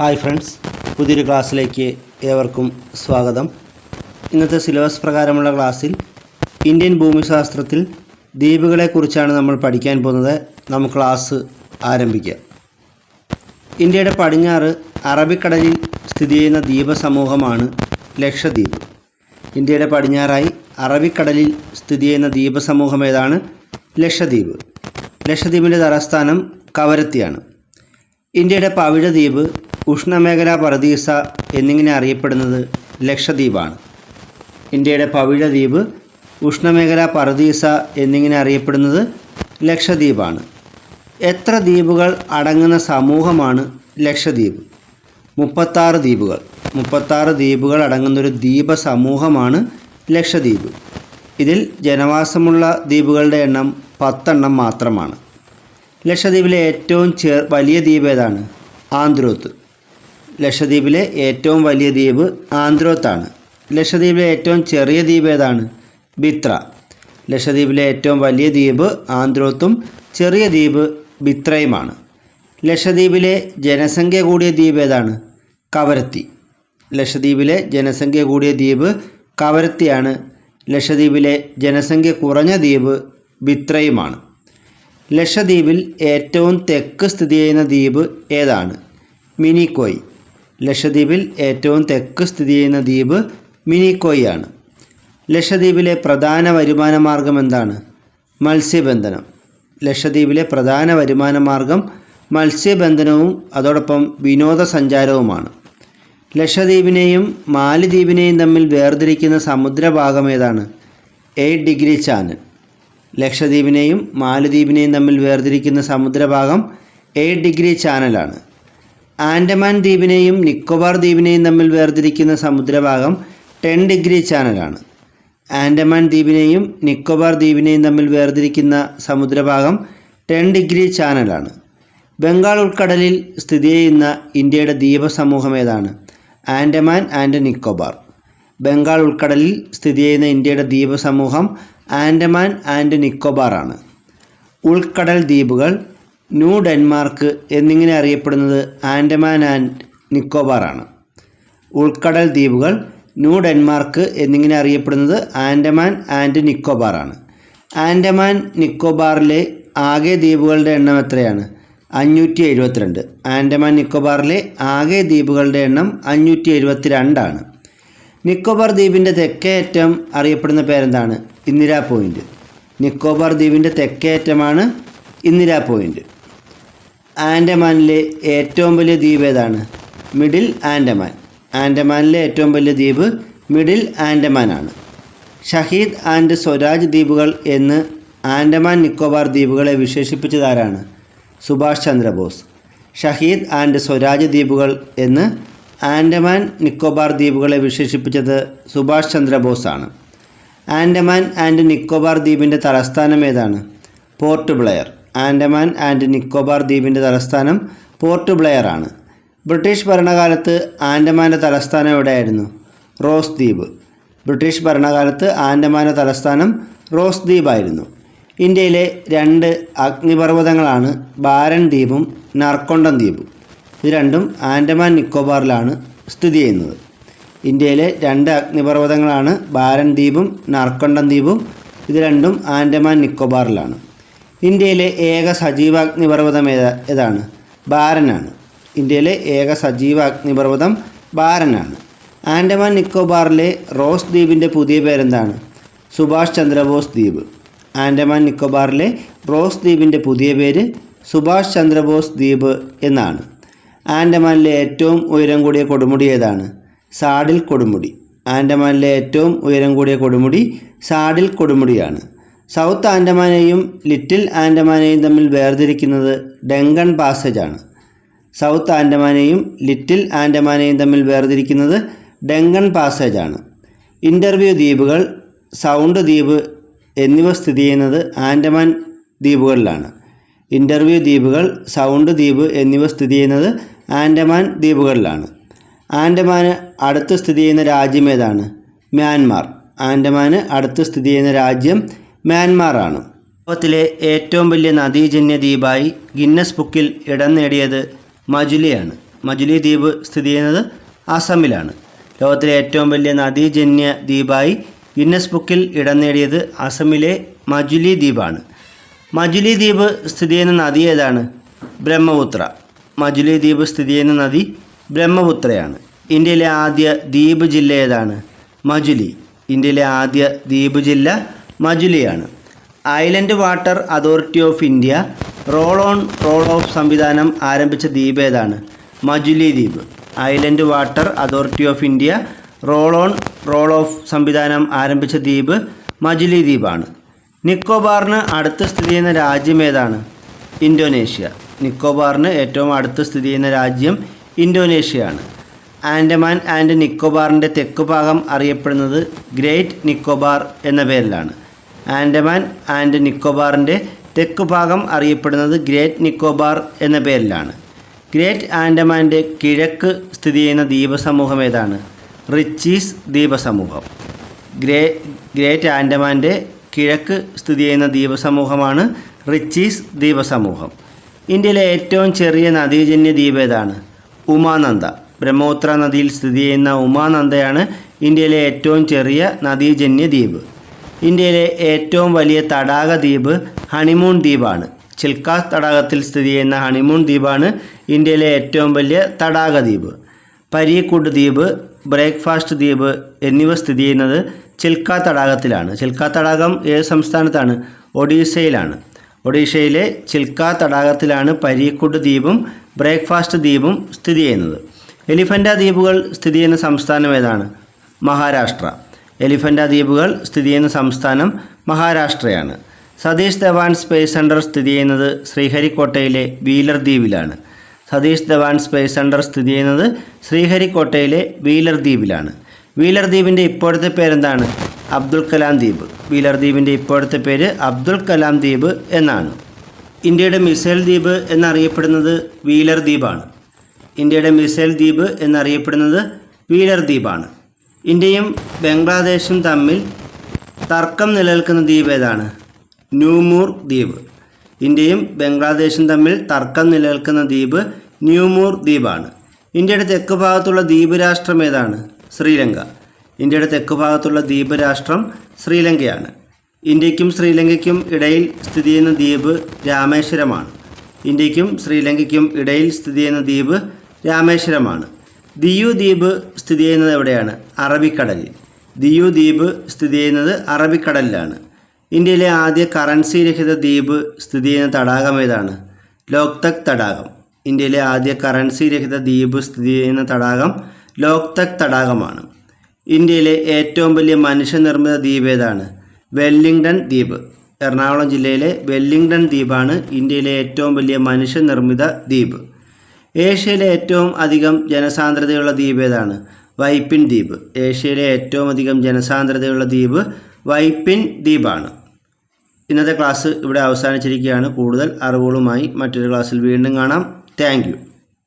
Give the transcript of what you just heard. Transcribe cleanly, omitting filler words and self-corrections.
Hi friends, പുതിയൊരു ക്ലാസ്സിലേക്ക് ഏവർക്കും സ്വാഗതം. ഇന്നത്തെ സിലബസ് പ്രകാരമുള്ള ക്ലാസ്സിൽ ഇന്ത്യൻ ഭൂമിശാസ്ത്രത്തിൽ ദ്വീപുകളെക്കുറിച്ചാണ് നമ്മൾ പഠിക്കാൻ പോകുന്നത്. നമുക്ക് ക്ലാസ് ആരംഭിക്കാം. ഇന്ത്യയുടെ പടിഞ്ഞാറ് അറബിക്കടലിൽ സ്ഥിതി ചെയ്യുന്ന ദ്വീപസമൂഹമാണ് ലക്ഷദ്വീപ്. ഇന്ത്യയുടെ പടിഞ്ഞാറായി അറബിക്കടലിൽ സ്ഥിതി ചെയ്യുന്ന ദ്വീപസമൂഹം ഏതാണ്? ലക്ഷദ്വീപ്. ലക്ഷദ്വീപിൻ്റെ തലസ്ഥാനം കവരത്തിയാണ്. ഇന്ത്യയുടെ പവിഴദ്വീപ്, ഉഷ്ണമേഖലാ പറുദീസ എന്നിങ്ങനെ അറിയപ്പെടുന്നത് ലക്ഷദ്വീപാണ്. ഇന്ത്യയുടെ പവിഴദ്വീപ്, ഉഷ്ണമേഖലാ പറുദീസ എന്നിങ്ങനെ അറിയപ്പെടുന്നത് ലക്ഷദ്വീപാണ്. എത്ര ദ്വീപുകൾ അടങ്ങുന്ന സമൂഹമാണ് ലക്ഷദ്വീപ്? 36 ദ്വീപുകൾ. 36 ദ്വീപുകൾ അടങ്ങുന്നൊരു ദ്വീപ സമൂഹമാണ് ലക്ഷദ്വീപ്. ഇതിൽ ജനവാസമുള്ള ദ്വീപുകളുടെ എണ്ണം 10 മാത്രമാണ്. ലക്ഷദ്വീപിലെ ഏറ്റവും വലിയ ദ്വീപ് ഏതാണ്? ആന്ത്രോത്ത്. ലക്ഷദ്വീപിലെ ഏറ്റവും വലിയ ദ്വീപ് ആന്ത്രോത്താണ്. ലക്ഷദ്വീപിലെ ഏറ്റവും ചെറിയ ദ്വീപ് ഏതാണ്? ബിത്ര. ലക്ഷദ്വീപിലെ ഏറ്റവും വലിയ ദ്വീപ് ആന്ത്രോത്തും ചെറിയ ദ്വീപ് ബിത്രയുമാണ്. ലക്ഷദ്വീപിലെ ജനസംഖ്യ കൂടിയ ദ്വീപ് ഏതാണ്? കവരത്തി. ലക്ഷദ്വീപിലെ ജനസംഖ്യ കൂടിയ ദ്വീപ് കവരത്തിയാണ്. ലക്ഷദ്വീപിലെ ജനസംഖ്യ കുറഞ്ഞ ദ്വീപ് ബിത്രയുമാണ്. ലക്ഷദ്വീപിൽ ഏറ്റവും തെക്ക് സ്ഥിതി ചെയ്യുന്ന ദ്വീപ് ഏതാണ്? മിനിക്കോയ്. ലക്ഷദ്വീപിൽ ഏറ്റവും തെക്ക് സ്ഥിതി ചെയ്യുന്ന ദ്വീപ് മിനിക്കോയ് ആണ്. ലക്ഷദ്വീപിലെ പ്രധാന വരുമാന മാർഗം എന്താണ്? മത്സ്യബന്ധനം. ലക്ഷദ്വീപിലെ പ്രധാന വരുമാന മാർഗം മത്സ്യബന്ധനവും അതോടൊപ്പം വിനോദസഞ്ചാരവുമാണ്. ലക്ഷദ്വീപിനെയും മാലിദ്വീപിനെയും തമ്മിൽ വേർതിരിക്കുന്ന സമുദ്രഭാഗം ഏതാണ്? 8 ഡിഗ്രി ചാനൽ. ലക്ഷദ്വീപിനെയും മാലിദ്വീപിനെയും തമ്മിൽ വേർതിരിക്കുന്ന സമുദ്രഭാഗം 8 ഡിഗ്രി ചാനലാണ്. ആൻഡമാൻ ദ്വീപിനെയും നിക്കോബാർ ദ്വീപിനെയും തമ്മിൽ വേർതിരിക്കുന്ന സമുദ്രഭാഗം 10 ഡിഗ്രി ചാനലാണ്. ആൻഡമാൻ ദ്വീപിനെയും നിക്കോബാർ ദ്വീപിനെയും തമ്മിൽ വേർതിരിക്കുന്ന സമുദ്രഭാഗം 10 ഡിഗ്രി ചാനലാണ്. ബംഗാൾ ഉൾക്കടലിൽ സ്ഥിതി ചെയ്യുന്ന ഇന്ത്യയുടെ ദ്വീപസമൂഹം ഏതാണ്? ആൻഡമാൻ ആൻഡ് നിക്കോബാർ. ബംഗാൾ ഉൾക്കടലിൽ സ്ഥിതി ചെയ്യുന്ന ഇന്ത്യയുടെ ദ്വീപസമൂഹം ആൻഡമാൻ ആൻഡ് നിക്കോബാർ ആണ്. ഉൾക്കടൽ ദ്വീപുകൾ, ന്യൂ ഡെൻമാർക്ക് എന്നിങ്ങനെ അറിയപ്പെടുന്നത് ആൻഡമാൻ ആൻഡ് നിക്കോബാർ ആണ്. ഉൾക്കടൽ ദ്വീപുകൾ, ന്യൂ ഡെൻമാർക്ക് എന്നിങ്ങനെ അറിയപ്പെടുന്നത് ആൻഡമാൻ ആൻഡ് നിക്കോബാർ ആണ്. ആൻഡമാൻ നിക്കോബാറിലെ ആകെ ദ്വീപുകളുടെ എണ്ണം എത്രയാണ്? 572. ആൻഡമാൻ നിക്കോബാറിലെ ആകെ ദ്വീപുകളുടെ എണ്ണം 572 ആണ്. നിക്കോബാർ ദ്വീപിൻ്റെ തെക്കേ അറ്റം അറിയപ്പെടുന്ന പേരെന്താണ്? ഇന്ദിരാ പോയിൻ്റ്. നിക്കോബാർ ദ്വീപിൻ്റെ തെക്കേ അറ്റമാണ് ഇന്ദിരാ പോയിൻ്റ്. ആൻഡമാനിലെ ഏറ്റവും വലിയ ദ്വീപ് ഏതാണ്? മിഡിൽ ആൻഡമാൻ. ആൻഡമാനിലെ ഏറ്റവും വലിയ ദ്വീപ് മിഡിൽ ആൻഡമാൻ ആണ്. ഷഹീദ് ആൻഡ് സ്വരാജ് ദ്വീപുകൾ എന്ന് ആൻഡമാൻ നിക്കോബാർ ദ്വീപുകളെ വിശേഷിപ്പിച്ചതാരാണ്? സുഭാഷ് ചന്ദ്രബോസ്. ഷഹീദ് ആൻഡ് സ്വരാജ് ദ്വീപുകൾ എന്ന് ആൻഡമാൻ നിക്കോബാർ ദ്വീപുകളെ വിശേഷിപ്പിച്ചത് സുഭാഷ് ചന്ദ്രബോസ് ആണ്. ആൻഡമാൻ ആൻഡ് നിക്കോബാർ ദ്വീപിൻ്റെ തലസ്ഥാനം ഏതാണ്? പോർട്ട് ബ്ലെയർ. ആൻഡമാൻ ആൻഡ് നിക്കോബാർ ദ്വീപിൻ്റെ തലസ്ഥാനം പോർട്ട് ബ്ലെയർ ആണ്. ബ്രിട്ടീഷ് ഭരണകാലത്ത് ആൻഡമാൻ്റെ തലസ്ഥാനം എവിടെയായിരുന്നു? റോസ് ദ്വീപ്. ബ്രിട്ടീഷ് ഭരണകാലത്ത് ആൻഡമാൻ്റെ തലസ്ഥാനം റോസ് ദ്വീപായിരുന്നു. ഇന്ത്യയിലെ 2 അഗ്നിപർവ്വതങ്ങളാണ് ബാരൻ ദ്വീപും നർക്കൊണ്ടം ദ്വീപും. ഇത് രണ്ടും ആൻഡമാൻ നിക്കോബാറിലാണ് സ്ഥിതി ചെയ്യുന്നത്. ഇന്ത്യയിലെ 2 അഗ്നിപർവ്വതങ്ങളാണ് ബാരൻ ദ്വീപും നർക്കൊണ്ടം ദ്വീപും. ഇത് രണ്ടും ആൻഡമാൻ നിക്കോബാറിലാണ്. ഇന്ത്യയിലെ ഏക സജീവ അഗ്നിപർവ്വതം ഏതാണ്? ബാരനാണ്. ഇന്ത്യയിലെ ഏക സജീവ അഗ്നിപർവ്വതം ബാരനാണ്. ആൻഡമാൻ നിക്കോബാറിലെ റോസ് ദ്വീപിൻ്റെ പുതിയ പേരെന്താണ്? സുഭാഷ് ചന്ദ്രബോസ് ദ്വീപ്. ആൻഡമാൻ നിക്കോബാറിലെ റോസ് ദ്വീപിൻ്റെ പുതിയ പേര് സുഭാഷ് ചന്ദ്രബോസ് ദ്വീപ് എന്നാണ്. ആൻഡമാനിലെ ഏറ്റവും ഉയരം കൂടിയ കൊടുമുടി ഏതാണ്? സാഡിൽ കൊടുമുടി. ആൻഡമാനിലെ ഏറ്റവും ഉയരം കൂടിയ കൊടുമുടി സാഡിൽ കൊടുമുടിയാണ്. സൗത്ത് ആൻഡമാനെയും ലിറ്റിൽ ആൻഡമാനെയും തമ്മിൽ വേർതിരിക്കുന്നത് ഡെങ്കൺ പാസേജ് ആണ്. സൗത്ത് ആൻഡമാനെയും ലിറ്റിൽ ആൻഡമാനെയും തമ്മിൽ വേർതിരിക്കുന്നത് ഡെങ്കൺ പാസേജ് ആണ്. ഇൻ്റർവ്യൂ ദ്വീപുകൾ, സൗണ്ട് ദ്വീപ് എന്നിവ സ്ഥിതി ചെയ്യുന്നത് ആൻഡമാൻ ദ്വീപുകളിലാണ്. ഇൻ്റർവ്യൂ ദ്വീപുകൾ, സൗണ്ട് ദ്വീപ് എന്നിവ സ്ഥിതി ചെയ്യുന്നത് ആൻഡമാൻ ദ്വീപുകളിലാണ്. ആൻഡമാന് അടുത്ത് സ്ഥിതി ചെയ്യുന്ന രാജ്യം ഏതാണ്? മ്യാൻമാർ. ആൻഡമാന് അടുത്ത് സ്ഥിതി ചെയ്യുന്ന രാജ്യം മ്യാൻമാർ ആണ്. ലോകത്തിലെ ഏറ്റവും വലിയ നദീജന്യ ദ്വീപായി ഗിന്നസ് ബുക്കിൽ ഇടം നേടിയത് മജുലിയാണ്. മജുലി ദ്വീപ് സ്ഥിതി ചെയ്യുന്നത് അസമിലാണ്. ലോകത്തിലെ ഏറ്റവും വലിയ നദീജന്യ ദ്വീപായി ഗിന്നസ് ബുക്കിൽ ഇടം നേടിയത് അസമിലെ മജുലി ദ്വീപാണ്. മജുലി ദ്വീപ് സ്ഥിതി ചെയ്യുന്ന നദി ഏതാണ്? ബ്രഹ്മപുത്ര. മജുലി ദ്വീപ് സ്ഥിതി ചെയ്യുന്ന നദി ബ്രഹ്മപുത്രയാണ്. ഇന്ത്യയിലെ ആദ്യ ദ്വീപ് ജില്ല ഏതാണ്? മജുലി. ഇന്ത്യയിലെ ആദ്യ ദ്വീപ് ജില്ല മജുലിയാണ്. Island water authority of India roll on roll off സംവിധാനം ആരംഭിച്ച ദ്വീപ് ഏതാണ്? മജുലി ദ്വീപ്. Island water authority of India roll on roll off സംവിധാനം ആരംഭിച്ച ദ്വീപ് മജുലി ദ്വീപാണ്. നിക്കോബാറിന് അടുത്ത് സ്ഥിതി ചെയ്യുന്ന രാജ്യം ഏതാണ്? ഇന്തോനേഷ്യ. നിക്കോബാറിന് ഏറ്റവും അടുത്ത് സ്ഥിതി ചെയ്യുന്ന രാജ്യം ഇന്തോനേഷ്യയാണ്. ആൻഡമാൻ ആൻഡ് നിക്കോബാറിൻ്റെ തെക്ക് ഭാഗം അറിയപ്പെടുന്നത് ഗ്രേറ്റ് നിക്കോബാർ എന്ന പേരിലാണ്. ആൻഡമാൻ ആൻഡ് നിക്കോബാറിൻ്റെ തെക്ക് ഭാഗം അറിയപ്പെടുന്നത് ഗ്രേറ്റ് നിക്കോബാർ എന്ന പേരിലാണ്. ഗ്രേറ്റ് ആൻഡമാൻ്റെ കിഴക്ക് സ്ഥിതി ചെയ്യുന്ന ദ്വീപസമൂഹം ഏതാണ്? റിച്ചീസ് ദ്വീപസമൂഹം. ഗ്രേറ്റ് ആൻഡമാൻ്റെ കിഴക്ക് സ്ഥിതി ചെയ്യുന്ന ദ്വീപസമൂഹമാണ് റിച്ചീസ് ദ്വീപസമൂഹം. ഇന്ത്യയിലെ ഏറ്റവും ചെറിയ നദീജന്യ ദ്വീപ് ഏതാണ്? ഉമാനന്ദ. ബ്രഹ്മപുത്ര നദിയിൽ സ്ഥിതി ചെയ്യുന്ന ഉമാനന്ദയാണ് ഇന്ത്യയിലെ ഏറ്റവും ചെറിയ നദീജന്യ ദ്വീപ്. ഇന്ത്യയിലെ ഏറ്റവും വലിയ തടാക ദ്വീപ് ഹണിമൂൺ ദ്വീപാണ്. ചിൽക്ക തടാകത്തിൽ സ്ഥിതി ചെയ്യുന്ന ഹണിമൂൺ ദ്വീപാണ് ഇന്ത്യയിലെ ഏറ്റവും വലിയ തടാക ദ്വീപ്. പരീക്കുഡ് ദ്വീപ്, ബ്രേക്ക്ഫാസ്റ്റ് ദ്വീപ് എന്നിവ സ്ഥിതി ചെയ്യുന്നത് ചിൽക്ക തടാകത്തിലാണ്. ചിൽക്ക തടാകം ഏത് സംസ്ഥാനത്താണ്? ഒഡീഷയിലാണ്. ഒഡീഷയിലെ ചിൽക്ക തടാകത്തിലാണ് പരീക്കുഡ് ദ്വീപും ബ്രേക്ക്ഫാസ്റ്റ് ദ്വീപും സ്ഥിതി ചെയ്യുന്നത്. എലിഫൻ്റ ദ്വീപുകൾ സ്ഥിതി ചെയ്യുന്ന സംസ്ഥാനം ഏതാണ്? മഹാരാഷ്ട്ര. എലിഫൻ്റ ദ്വീപുകൾ സ്ഥിതി ചെയ്യുന്ന സംസ്ഥാനം മഹാരാഷ്ട്രയാണ്. സതീഷ് ധവാൻ സ്പേസ് സെൻറ്റർ സ്ഥിതി ചെയ്യുന്നത് ശ്രീഹരിക്കോട്ടയിലെ വീലർ ദ്വീപിലാണ്. സതീഷ് ധവാൻ സ്പേസ് സെൻറ്റർ സ്ഥിതി ചെയ്യുന്നത് ശ്രീഹരിക്കോട്ടയിലെ വീലർ ദ്വീപിലാണ്. വീലർ ദ്വീപിൻ്റെ ഇപ്പോഴത്തെ പേരെന്താണ്? അബ്ദുൽ കലാം ദ്വീപ്. വീലർ ദ്വീപിൻ്റെ ഇപ്പോഴത്തെ പേര് അബ്ദുൽ കലാം ദ്വീപ് എന്നാണ്. ഇന്ത്യയുടെ മിസൈൽ ദ്വീപ് എന്നറിയപ്പെടുന്നത് വീലർ ദ്വീപാണ്. ഇന്ത്യയുടെ മിസൈൽ ദ്വീപ് എന്നറിയപ്പെടുന്നത് വീലർ ദ്വീപാണ്. ഇന്ത്യയും ബംഗ്ലാദേശും തമ്മിൽ തർക്കം നിലനിൽക്കുന്ന ദ്വീപ് ഏതാണ്? ന്യൂമൂർ ദ്വീപ്. ഇന്ത്യയും ബംഗ്ലാദേശും തമ്മിൽ തർക്കം നിലനിൽക്കുന്ന ദ്വീപ് ന്യൂമൂർ ദ്വീപാണ്. ഇന്ത്യയുടെ തെക്ക് ഭാഗത്തുള്ള ദ്വീപ് രാഷ്ട്രം ഏതാണ്? ശ്രീലങ്ക. ഇന്ത്യയുടെ തെക്ക് ഭാഗത്തുള്ള ദ്വീപ് രാഷ്ട്രം ശ്രീലങ്കയാണ്. ഇന്ത്യക്കും ശ്രീലങ്കയ്ക്കും ഇടയിൽ സ്ഥിതി ചെയ്യുന്ന ദ്വീപ് രാമേശ്വരമാണ്. ഇന്ത്യക്കും ശ്രീലങ്കയ്ക്കും ഇടയിൽ സ്ഥിതി ചെയ്യുന്ന ദ്വീപ് രാമേശ്വരമാണ്. ദിയു ദ്വീപ് സ്ഥിതി ചെയ്യുന്നത് എവിടെയാണ്? അറബിക്കടലിൽ. ദിയു ദ്വീപ് സ്ഥിതി ചെയ്യുന്നത് അറബിക്കടലിലാണ്. ഇന്ത്യയിലെ ആദ്യ കറൻസി രഹിത ദ്വീപ് സ്ഥിതി ചെയ്യുന്ന തടാകം ഏതാണ്? ലോക്തക് തടാകം. ഇന്ത്യയിലെ ആദ്യ കറൻസി രഹിത ദ്വീപ് സ്ഥിതി ചെയ്യുന്ന തടാകം ലോക്തക് തടാകമാണ്. ഇന്ത്യയിലെ ഏറ്റവും വലിയ മനുഷ്യനിർമ്മിത ദ്വീപ് ഏതാണ്? വെല്ലിംഗ്ടൺ ദ്വീപ്. എറണാകുളം ജില്ലയിലെ വെല്ലിംഗ്ടൺ ദ്വീപാണ് ഇന്ത്യയിലെ ഏറ്റവും വലിയ മനുഷ്യനിർമ്മിത ദ്വീപ്. ഏഷ്യയിലെ ഏറ്റവും അധികം ജനസാന്ദ്രതയുള്ള ദ്വീപ് ഏതാണ്? വൈപ്പിൻ ദ്വീപ്. ഏഷ്യയിലെ ഏറ്റവും അധികം ജനസാന്ദ്രതയുള്ള ദ്വീപ് വൈപ്പിൻ ദ്വീപാണ്. ഇന്നത്തെ ക്ലാസ് ഇവിടെ അവസാനിച്ചിരിക്കുകയാണ്. കൂടുതൽ അറിവുകളുമായി മറ്റൊരു ക്ലാസ്സിൽ വീണ്ടും കാണാം. Thank you.